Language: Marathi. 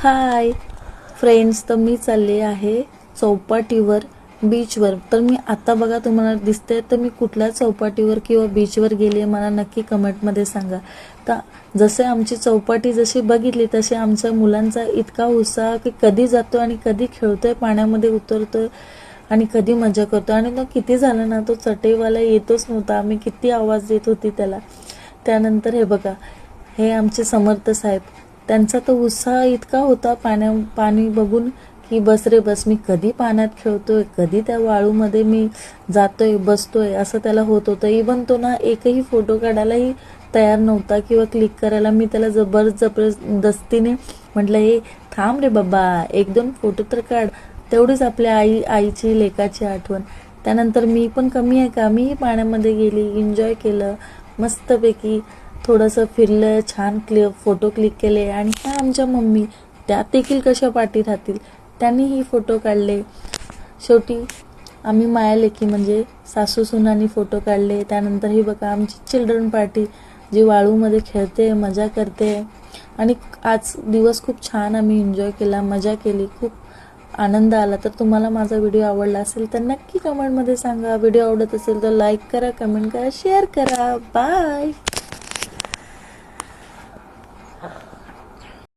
हाय फ्रेंड्स, तर मी चालले आहे चौपाटीवर, बीचवर. तर मी आता बघा तुम्हाला दिसते, तर मी कुठल्या चौपाटीवर किंवा बीचवर गेली आहे मला नक्की कमेंटमध्ये सांगा. तर जसे आमची चौपाटी जशी बघितली तसे आमच्या मुलांचा इतका उत्साह की कधी जातो आणि कधी खेळतोय, पाण्यामध्ये उतरतोय आणि कधी मजा करतो. आणि तो किती झालं ना, तो चटईवाला येतोच नव्हता, आम्ही किती आवाज देत होती त्याला. त्यानंतर हे बघा, हे आमचे समर्थ साहेब, त्यांचा तो उत्साह इतका होता पाणी बघून की बस रे बस, मी कधी पाण्यात खेळतोय, कधी त्या वाळूमध्ये मी जातोय बसतोय, असं त्याला होत होतं. इवन तो ना एकही फोटो काढायलाही तयार नव्हता किंवा क्लिक करायला. मी त्याला जबरदस्तीने म्हटलं, हे थांब रे बाबा, एक दोन फोटो तर काढ, तेवढीच आपल्या आईची लेकाची आठवण. त्यानंतर मी पण कमी आहे का, मीही पाण्यामध्ये गेली, एन्जॉय केलं मस्तपैकी, थोडंसं फिरलं, छान फोटो क्लिक केले. आणि ह्या आमच्या मम्मी, त्या देखील कशा पाठी राहतील, त्यांनीही फोटो काढले. शेवटी आम्ही माया लेकी म्हणजे सासू सुनांनी फोटो काढले. त्यानंतर ही बघा आमची चिल्ड्रन पार्टी, जी वाळूमध्ये खेळते, मजा करते. आणि आज दिवस खूप छान आम्ही एन्जॉय केला, मजा केली, खूप आनंद आला. तर तुम्हाला माझा व्हिडिओ आवडला असेल तर नक्की कमेंटमध्ये सांगा. व्हिडिओ आवडत असेल तर लाईक करा, कमेंट करा, शेअर करा. बाय.